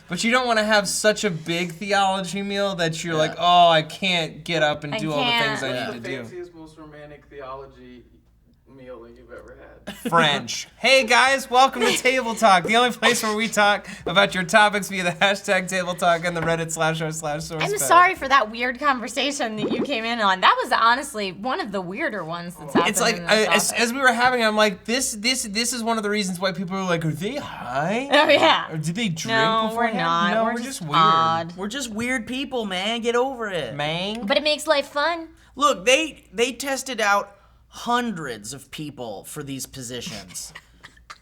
But you don't want to have such a big theology meal that you're like, oh, I can't get up and do all the things I need to do. The fanciest, most romantic theology meal that you've ever had. French. Hey guys, welcome to Table Talk, the only place where we talk about your topics via the hashtag Table Talk and the Reddit/r/SourceFed. I'm sorry for that weird conversation that you came in on. That was honestly one of the weirder ones that's happened. It's like in this as we were having, I'm like, this is one of the reasons why people are like, are they high? Oh yeah. Or did they drink No, beforehand? we're not. No, we're just weird. odd. We're just weird people, man. Get over it. Man. But it makes life fun. Look, they tested out hundreds of people for these positions.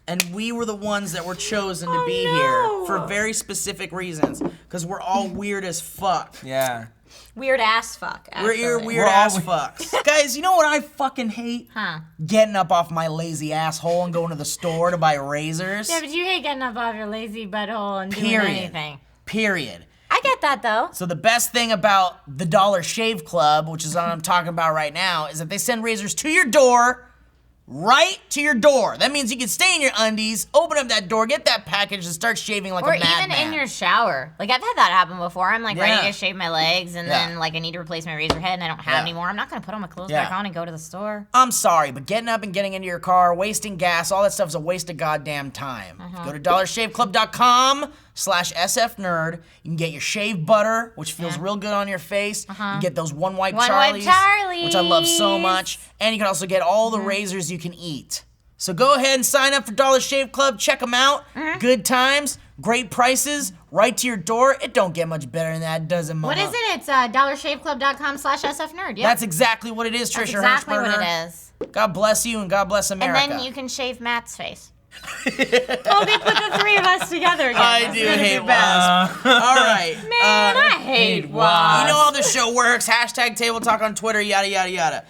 And we were the ones that were chosen to be here for very specific reasons. Because we're all weird as fuck. Yeah. Weird ass fuck, actually. We're weird ass fucks. Guys, you know what I fucking hate? Huh. Getting up off my lazy asshole and going to the store to buy razors. Yeah, but you hate getting up off your lazy butthole and doing Period. anything. Period. I get that, though. So the best thing about the Dollar Shave Club, which is what I'm talking about right now, is that they send razors to your door, right to your door. That means you can stay in your undies, open up that door, get that package, and start shaving like Or a madman. even in your shower. Like, I've had that happen before. I'm, like, Yeah. ready to shave my legs, and then, like, I need to replace my razor head, and I don't have any more. I'm not going to put all my clothes back on and go to the store. I'm sorry, but getting up and getting into your car, wasting gas, all that stuff is a waste of goddamn time. Go to dollarshaveclub.com/SFNerd. You can get your shave butter, which feels real good on your face. You can get those one-wipe Charlies, which I love so much. And you can also get all the razors you can eat. So go ahead and sign up for Dollar Shave Club. Check them out. Good times, great prices, right to your door. It don't get much better than that, does it, Mama? What is it? It's dollarshaveclub.com/SFNerd. Yeah. That's exactly what it is, Trisha That's exactly Hershberger. what it is. God bless you and God bless America. And then you can shave Matt's face. Oh, they put the three of us together again. I do hate wasps. All right. Man, I hate wasps. You know how the show works. Hashtag Table Talk on Twitter, yada, yada, yada.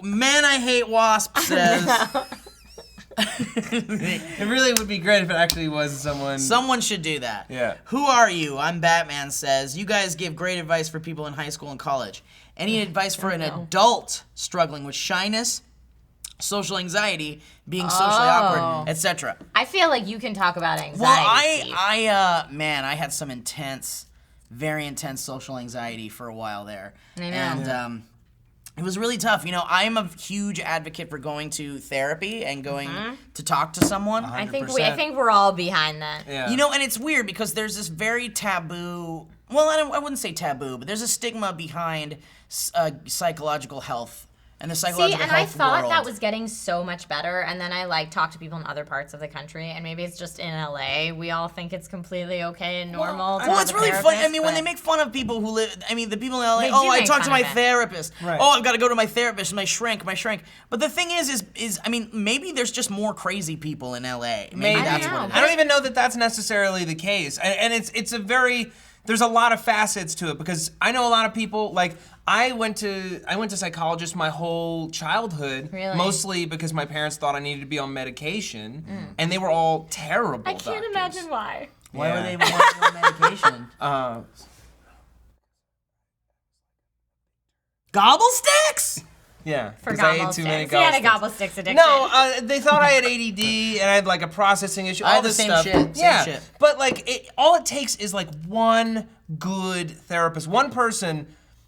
Man, I hate wasps says... It really would be great if it actually was someone. Someone should do that. Yeah. Who are you? I'm Batman says. You guys give great advice for people in high school and college. Any advice for an adult struggling with shyness, social anxiety, being socially awkward, etc.? I feel like you can talk about anxiety. Well, man, I had some very intense social anxiety for a while there. I know. And it was really tough. You know, I'm a huge advocate for going to therapy and going to talk to someone. 100%. I think we're all behind that. Yeah. You know, and it's weird because there's this very taboo, well, I wouldn't say taboo, but there's a stigma behind psychological health and the psychological and I health thought world. that was getting so much better, and then I talked to people in other parts of the country, and maybe it's just in LA. We all think it's completely okay and normal. Well, it's really funny. I mean, when they make fun of people who live, the people in LA, They do I make talked to fun my of it. therapist. Right. Oh, I've got to go to my therapist, my shrink. But the thing is, I mean, maybe there's just more crazy people in LA. Maybe that's what it is. I don't even know that that's necessarily the case, and it's a very. There's a lot of facets to it because I know a lot of people like. I went to psychologists my whole childhood, mostly because my parents thought I needed to be on medication, and they were all terrible. I can't imagine why. Why were they even on medication? Gobble sticks? Yeah, For 'cause I gobble ate too many sticks. He had a gobble gobble sticks addiction. No, they thought I had ADD and I had like a processing issue. I All had the this same stuff. shit, same Yeah, shit. but like all it takes is like one good therapist, one person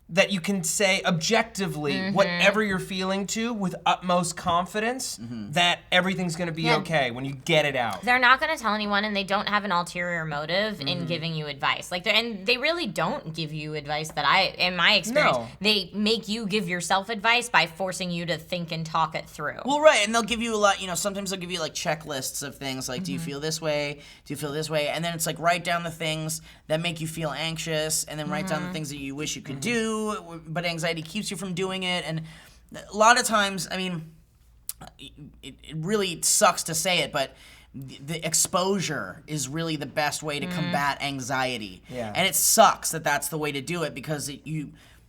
that you can say objectively whatever you're feeling to with utmost confidence that everything's gonna be okay when you get it out. They're not going to tell anyone, and they don't have an ulterior motive in giving you advice. And they really don't give you advice that in my experience, they make you give yourself advice by forcing you to think and talk it through. Well, right, and they'll give you a lot, sometimes they'll give you like checklists of things like, do you feel this way? Do you feel this way? And then it's like, write down the things that make you feel anxious, and then write down the things that you wish you could do, but anxiety keeps you from doing it. And a lot of times, I mean, it really sucks to say it, but the exposure is really the best way to combat anxiety. Yeah. And it sucks that that's the way to do it because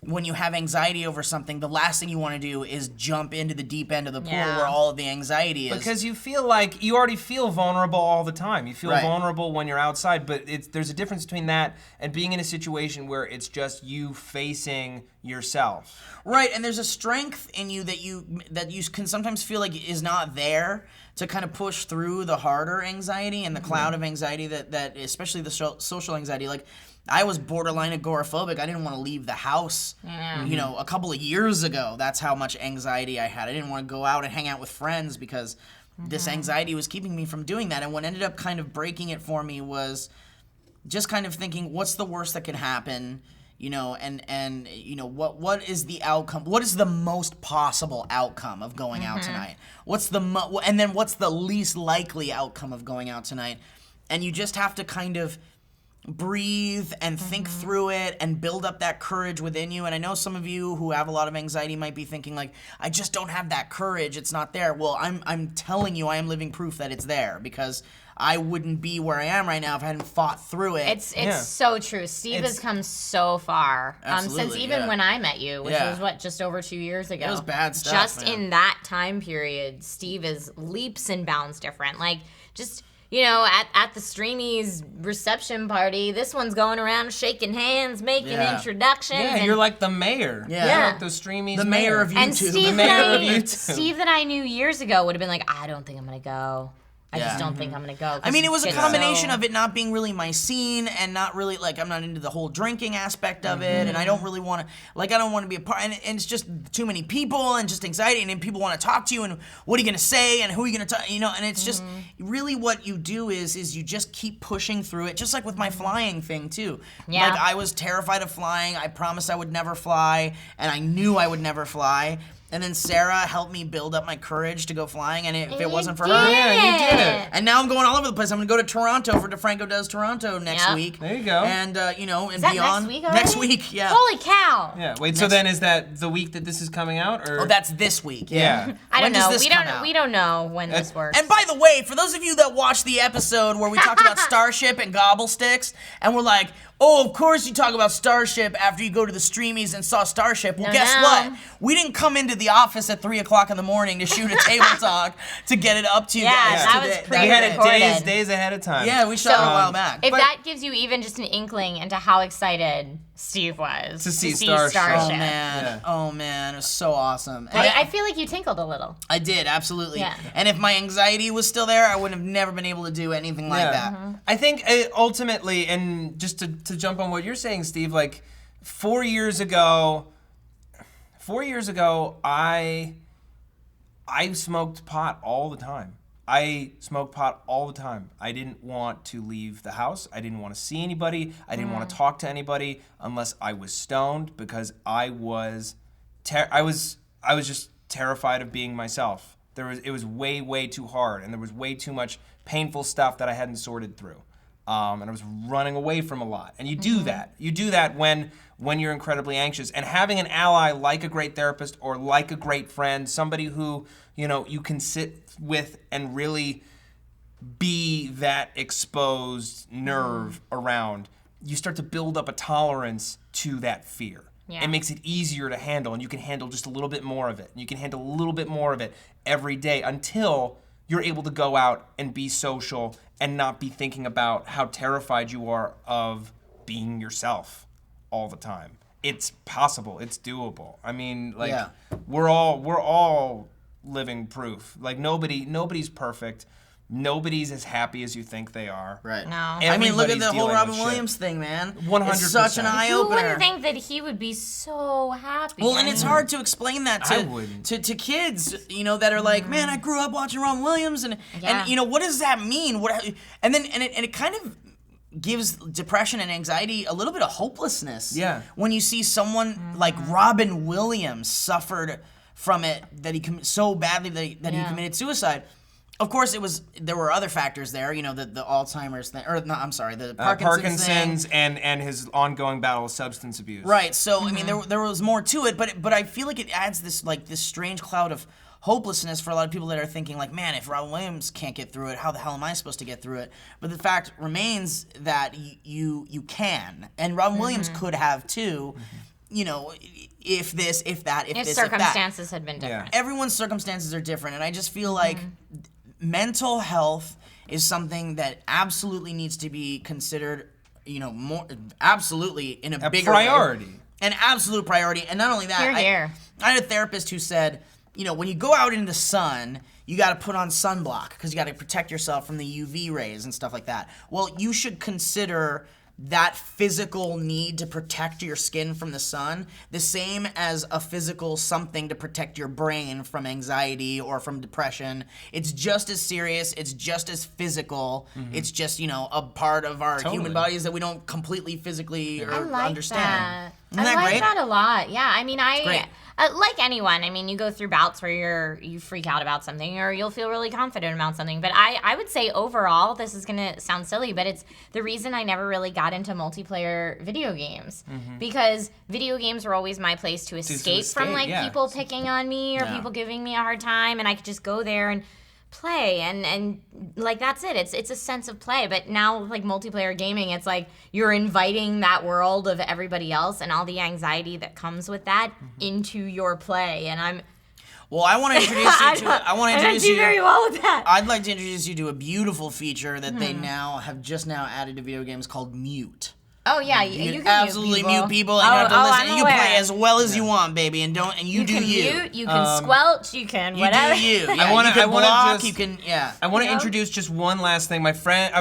when you have anxiety over something, the last thing you want to do is jump into the deep end of the pool where all of the anxiety is. Because you feel like you already feel vulnerable all the time. You feel vulnerable when you're outside, but there's a difference between that and being in a situation where it's just you facing yourself. Right, and there's a strength in you that you can sometimes feel like is not there to kind of push through the harder anxiety and the cloud of anxiety that especially the social anxiety. Like, I was borderline agoraphobic. I didn't want to leave the house, you know, a couple of years ago. That's how much anxiety I had. I didn't want to go out and hang out with friends because this anxiety was keeping me from doing that. And what ended up kind of breaking it for me was just kind of thinking, what's the worst that can happen? You know, and you know, what is the outcome? What is the most possible outcome of going out tonight? What's the and then what's the least likely outcome of going out tonight? And you just have to kind of breathe and think through it and build up that courage within you. And I know some of you who have a lot of anxiety might be thinking like, I just don't have that courage. It's not there. Well, I'm telling you, I am living proof that it's there, because I wouldn't be where I am right now if I hadn't fought through it. It's so true. Steve has come so far since even when I met you, which was just over 2 years ago. It was bad stuff. Just in that time period, Steve is leaps and bounds different. Like, just, you know, at the Streamies reception party, this one's going around shaking hands, making introductions. Yeah, and you're like the mayor. Yeah. You're like the Streamies the mayor of YouTube. And Steve that I knew years ago would have been like, I don't think I'm going to go. I just don't think I'm going to go. I mean, it was a combination of it not being really my scene and not really, like, I'm not into the whole drinking aspect of it, and I don't really want to, like, I don't want to be a part, and it's just too many people and just anxiety, and then people want to talk to you, and what are you going to say, and who are you going to talk, you know, and it's just, really what you do is you just keep pushing through it, just like with my flying thing, too. Yeah. Like, I was terrified of flying, I promised I would never fly, and I knew I would never fly. And then Sarah helped me build up my courage to go flying, and if it wasn't for her, you did it. and now I'm going all over the place. I'm going to go to Toronto for DeFranco Does Toronto next week. There you go. And, you know, and Is that beyond. next week already? Next week, yeah. Holy cow! Yeah. Wait. So then, is that the week that this is coming out, or? Oh, that's this week. Yeah. I don't When does know. this come out? We don't know when this works. And by the way, for those of you that watched the episode where we talked about Starship and Gobblesticks, and we're like, oh, of course you talk about Starship after you go to the Streamies and saw Starship. Well, guess what? We didn't come into the office at 3 o'clock in the morning to shoot a table talk to get it up to you guys. that was today. pretty We had it recorded. days ahead of time. Yeah, we shot it a while back. If that gives you even just an inkling into how excited Steve was To see Starship. Oh man, oh man, it was so awesome. And I feel like you tinkled a little. I did, absolutely. Yeah. And if my anxiety was still there, I would have never been able to do anything like that. I think ultimately, and just to jump on what you're saying, Steve, like 4 years ago, I smoked pot all the time. I smoked pot all the time. I didn't want to leave the house. I didn't want to see anybody. I didn't want to talk to anybody unless I was stoned, because I was just terrified of being myself. It was way too hard, and there was way too much painful stuff that I hadn't sorted through. And I was running away from a lot. And you do that. You do that when you're incredibly anxious. And having an ally like a great therapist or like a great friend, somebody who, you know, you can sit with and really be that exposed nerve around, you start to build up a tolerance to that fear. Yeah. It makes it easier to handle, and you can handle just a little bit more of it. And you can handle a little bit more of it every day until you're able to go out and be social and not be thinking about how terrified you are of being yourself all the time. It's possible. It's doable. I mean, like, we're all living proof. Like, nobody's perfect. Nobody's as happy as you think they are. Right. No. I mean, look at the whole Robin Williams thing, man. 100%. It's such an eye Who opener. wouldn't think that he would be so happy? Well, and it's hard to explain that I wouldn't. to kids, you know, that are like, man, I grew up watching Robin Williams, and you know, what does that mean? And it kind of gives depression and anxiety a little bit of hopelessness. Yeah. When you see someone like Robin Williams suffered from it, that he so badly that he committed suicide. Of course, there were other factors there, you know, the Alzheimer's thing, or no, I'm sorry, the Parkinson's thing. and his ongoing battle with substance abuse. Right. So I mean, there was more to it, but I feel like it adds this strange cloud of hopelessness for a lot of people that are thinking like, man, if Robin Williams can't get through it, how the hell am I supposed to get through it? But the fact remains that you can, and Robin Williams could have too. You know, if this, if that, if this, circumstances had been different. Everyone's circumstances are different, and I just feel like mental health is something that absolutely needs to be considered, you know, more absolutely in a bigger priority. way. An absolute priority. And not only that, Hear, hear. I had a therapist who said, you know, when you go out in the sun, you got to put on sunblock because you got to protect yourself from the UV rays and stuff like that. Well, you should consider that physical need to protect your skin from the sun the same as a physical something to protect your brain from anxiety or from depression. It's just as serious. It's just as physical. It's just, a part of our human bodies that we don't completely physically understand. Isn't that I like great? that a lot. Yeah, I mean, great. Like anyone, I mean, you go through bouts where you freak out about something or you'll feel really confident about something. But I would say overall, this is going to sound silly, but it's the reason I never really got into multiplayer video games. Because video games were always my place to escape from people picking on me or people giving me a hard time. And I could just go there and play and like that's it. It's a sense of play. But now like multiplayer gaming, it's like you're inviting that world of everybody else and all the anxiety that comes with that into your play. And I want to introduce you to. I want to introduce you. very well with that. I'd like to introduce you to a beautiful feature that they have just now added to video games called mute. Oh yeah, you can absolutely mute people, and you don't have to listen. And you play as well as you want, baby, and you do you. Mute, you can squelch, you can whatever. You do you. Yeah, I want to block. I want to introduce just one last thing. I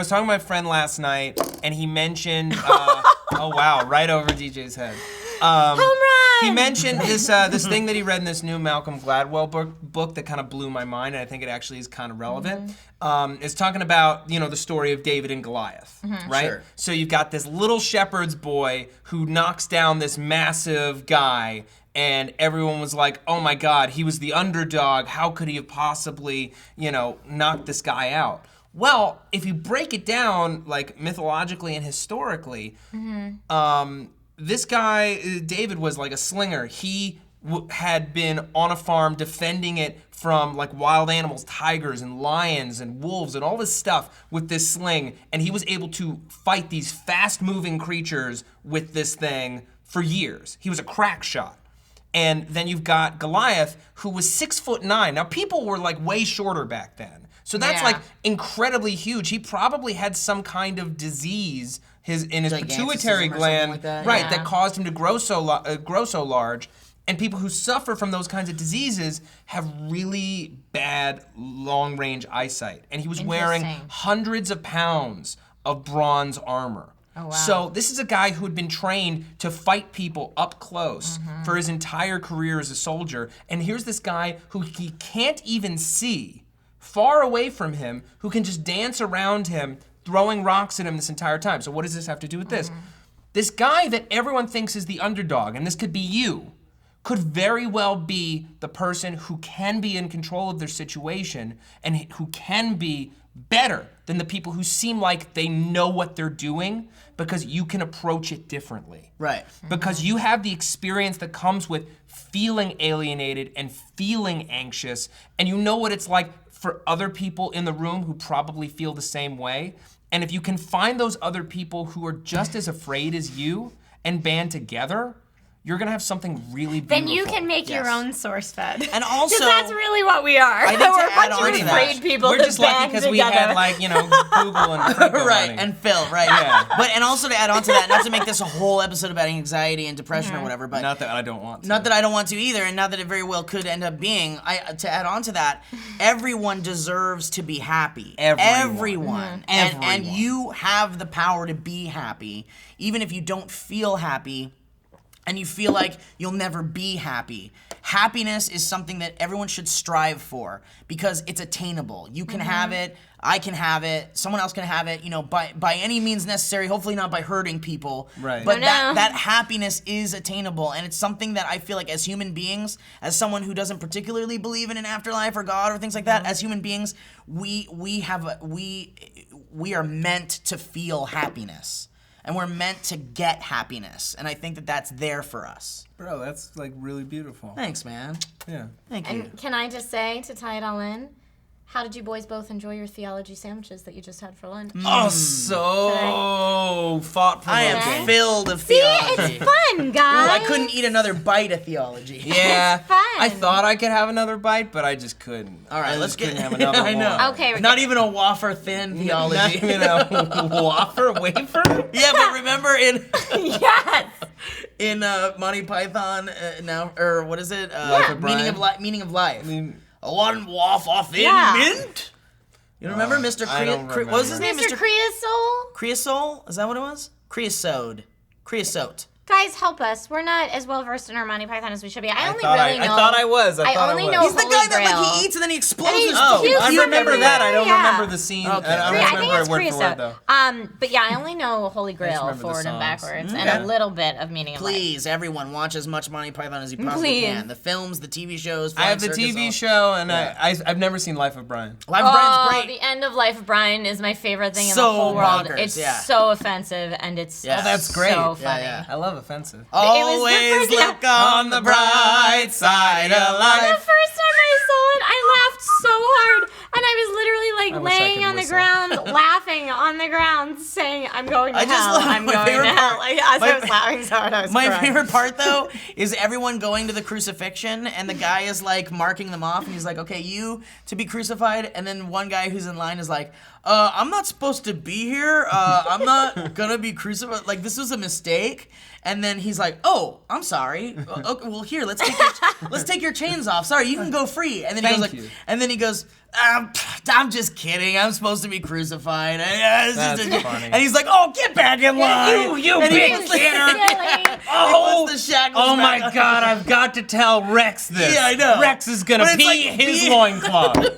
was talking to my friend last night, and he mentioned. Oh wow, right over DJ's head. Home run! He mentioned this thing that he read in this new Malcolm Gladwell book that kind of blew my mind, and I think it actually is kind of relevant. It's talking about the story of David and Goliath, right? Sure. So you've got this little shepherd's boy who knocks down this massive guy, and everyone was like, "Oh my God, he was the underdog. How could he have possibly knocked this guy out?" Well, if you break it down like mythologically and historically. This guy, David, was like a slinger. He had been on a farm defending it from like wild animals, tigers and lions and wolves and all this stuff with this sling. And he was able to fight these fast-moving creatures with this thing for years. He was a crack shot. And then you've got Goliath, who was 6'9". Now, people were like way shorter back then. So that's like incredibly huge. He probably had some kind of disease in his pituitary gland, like that. right, that caused him to grow so large. And people who suffer from those kinds of diseases have really bad long-range eyesight. And he was wearing hundreds of pounds of bronze armor. Oh, wow. So this is a guy who had been trained to fight people up close for his entire career as a soldier. And here's this guy who he can't even see, far away from him, who can just dance around him, throwing rocks at him this entire time. So what does this have to do with this? This guy that everyone thinks is the underdog, and this could be you, could very well be the person who can be in control of their situation and who can be better than the people who seem like they know what they're doing because you can approach it differently. Right. Because you have the experience that comes with feeling alienated and feeling anxious, and you know what it's like for other people in the room who probably feel the same way. And if you can find those other people who are just as afraid as you and band together, you're gonna have something really beautiful. Then you can make your own SourceFed. And also, because that's really what we are. I think we're to add a on bunch to of that, afraid people. We're just lucky because we had Google and Franco right, running. and Phil, right? Yeah. And also to add on to that, not to make this a whole episode about anxiety and depression or whatever, but not that I don't want to. Not that I don't want to either, and not that it very well could end up being. To add on to that, everyone deserves to be happy. Everyone. And you have the power to be happy, even if you don't feel happy. And you feel like you'll never be happy. Happiness is something that everyone should strive for because it's attainable. You can have it, I can have it, someone else can have it, by any means necessary, hopefully not by hurting people. Right. But that happiness is attainable, and it's something that I feel like as human beings, as someone who doesn't particularly believe in an afterlife or God or things like that, as human beings, we are meant to feel happiness. And we're meant to get happiness. And I think that that's there for us. Bro, that's like really beautiful. Thanks, man. Yeah. Thank you. And can I just say, to tie it all in, how did you boys both enjoy your theology sandwiches that you just had for lunch? Oh, so thought-provoking. I am filled of See, theology. it's fun, guys. Ooh, I couldn't eat another bite of theology. Yeah. It's fun. I thought I could have another bite, but I just couldn't. All right, let's couldn't get. have another I know. one. Okay, Not even a wafer thin theology. Not even a wafer? Yeah, but remember Yes. in Monty Python now, or what is it? Life of Meaning Brian? of Meaning of Life. one waff in Yeah. mint. You remember Mr. I don't What was his name? Mr. Creosote? Creosote? Is that what it was? Creosote. Guys, help us. We're not as well versed in our Monty Python as we should be. I only thought really know. I thought I was. I thought only I was. know He's the guy Holy that Grail. he eats and then he explodes And his he's food. cute. I remember that. I don't Yeah. remember the scene. Okay. I don't I think remember it's it word for word, Creosote. though. But yeah, I only know Holy Grail remember the forward and songs. backwards, and Okay. a little bit of Meaning of Life. Please, everyone, watch as much Monty Python as you possibly Please. can. The films, the TV shows. I have the Flying TV Circus, show, and Yeah. I've never seen Life of Brian. Life of Brian's great. The end of Life of Brian is my favorite thing in So the whole world. bonkers, It's yeah. so offensive, and it's Yeah. Oh, that's great. so Yeah, funny. yeah. I love offensive. Always first- look on the bright side of The life. first time I saw it, I laughed so hard, and I was literally I like wish I laying could on the whistle. ground, laughing on the ground, saying, "I'm going to I just hell. love I'm my going favorite to hell." part. Like, as My- I was laughing so hard, I was My crying. favorite part, though, is everyone going to the crucifixion, and the guy is like marking them off, and he's like, "Okay, you to be crucified," and then one guy who's in line is like, "I'm not supposed to be here. I'm not gonna be crucified. Like this was a mistake." And then he's like, "Oh, I'm sorry. Okay, well here, let's take your chains off. Sorry, you can go free." And then he Thank goes like, you. and then he goes, "I'm just kidding. I'm supposed to be crucified." It's just That's funny. And he's like, "Oh, get back in line, you and he big puts the- Silly. Oh, he puts the shackles oh my back on. God, I've got to tell Rex this. Yeah, I know. Rex is gonna But it's pee like his pee- loincloth. Guys,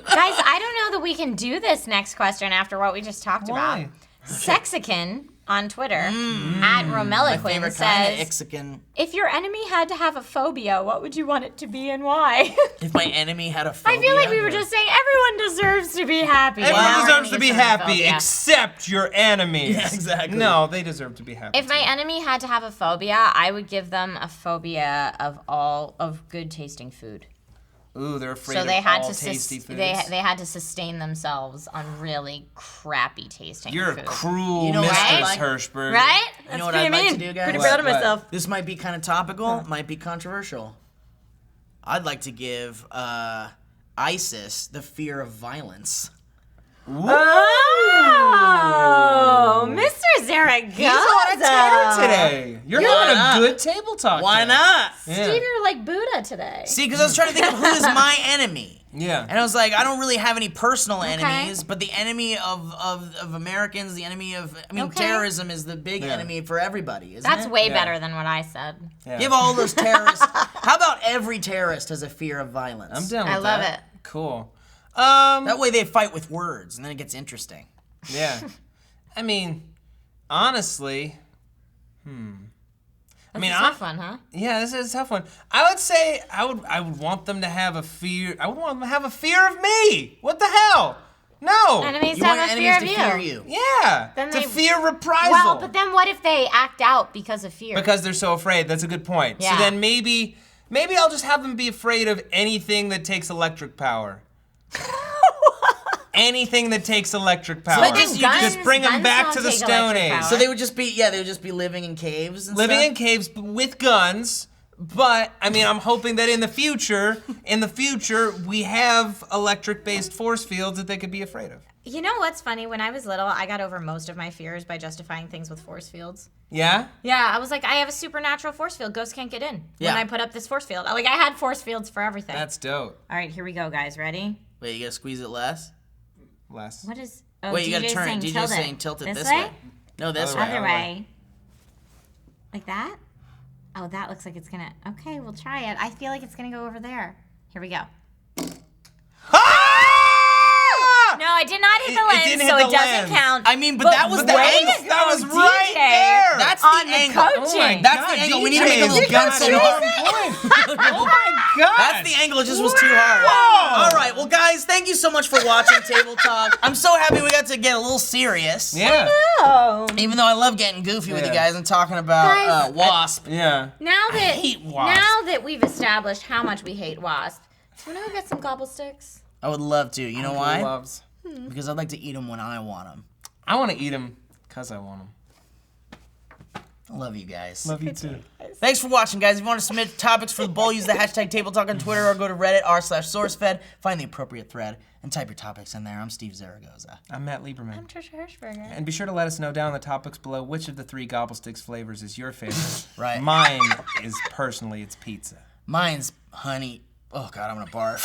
I don't know that we can do this next question after what we just talked Why? about. Sexican on Twitter at My Romeliquin favorite kind of says, Ixican. "If your enemy had to have a phobia, what would you want it to be and why?" If my enemy had a phobia. I feel like we were just saying everyone deserves to be happy. Everyone Now our deserves to enemies be have a happy, phobia. except your enemies. Yeah, exactly. No, they deserve to be happy. If my enemy had to have a phobia, I would give them a phobia of good tasting food. Ooh, they're afraid So of they had all to tasty foods. they had to sustain themselves on really crappy tasting You're a food. cruel You know what Mistress I like? Hirschberg. Right? That's know what pretty I'd like mean. to do, guys? Pretty What? proud of What? myself. This might be kind of topical, might be controversial. I'd like to give ISIS the fear of violence. Oh, Mr. Zaragoza. He's on a tear today. You're having not? a good table talk. Why today. not? Yeah. Steve, you're like Buddha today. See, because I was trying to think of who is my enemy. Yeah. And I was like, I don't really have any personal enemies, but the enemy of Americans, the enemy of, Okay. terrorism is the big Yeah. enemy for everybody, isn't That's it? way Yeah. better than what I said. Yeah. Give all those terrorists. How about every terrorist has a fear of violence? I'm down with I love that. it. Cool. That way they fight with words, and then it gets interesting. Yeah. I mean, honestly, I mean, It's a tough one, huh? yeah, this is a tough one. I would say I would want them to have a fear. I would want them to have a fear of me. What the hell? No. Enemies You have want a your fear enemies of to fear you. you. Yeah. Then to they- fear reprisal. Well, but then what if they act out because of fear? because they're so afraid. That's a good point. Yeah. So then maybe I'll just have them be afraid of anything that takes electric power. Anything that takes electric power. But then just bring them guns back don't to the take Stone electric Age. power. So they would just be living in caves and Living stuff? in caves with guns. But I mean, I'm hoping that in the future, we have electric-based force fields that they could be afraid of. You know what's funny? When I was little, I got over most of my fears by justifying things with force fields. Yeah? Yeah, I was like, I have a supernatural force field. Ghosts can't get in. Yeah. When I put up this force field. Like, I had force fields for everything. That's dope. All right, here we go, guys. Ready? Wait, you gotta squeeze it less? Less. What is... Oh, Wait, you gotta DJ's turn it. saying DJ's tilt it. saying tilt it this way. No, this Other way. Other Other way. Like that? Oh, that looks like it's gonna... Okay, we'll try it. I feel like it's gonna go over there. Here we go. No, I did not hit It- the it lens, didn't hit so the it doesn't lens. count. I mean, but that was way the angle. to go, That was DJ, right there. That's on the the angle. coaching. That's the angle. We need to make a little pencil mark. Oh my god! That's the angle. It just was too hard. Whoa. All right. Well, guys, thank you so much for watching Table Talk. I'm so happy we got to get a little serious. Yeah. Oh. Even though I love getting goofy with you Yeah. guys and talking about Guys, Wasp. Yeah. Now that hate wasps. now that we've established how much we hate wasps, do you want to go get some gobble sticks? I would love to. You know why? Loves. Because I'd like to eat them when I want them. I want to eat them because I want them. I love you guys. Love you too. Thanks for watching, guys. If you want to submit topics for the bowl, use the hashtag Table Talk on Twitter or go to Reddit r/SourceFed. Find the appropriate thread and type your topics in there. I'm Steve Zaragoza. I'm Matt Lieberman. I'm Trisha Hirschberger. And be sure to let us know down in the topics below which of the 3 Gobblesticks flavors is your favorite. Right. Mine is personally it's pizza. Mine's honey. Oh God, I'm gonna barf.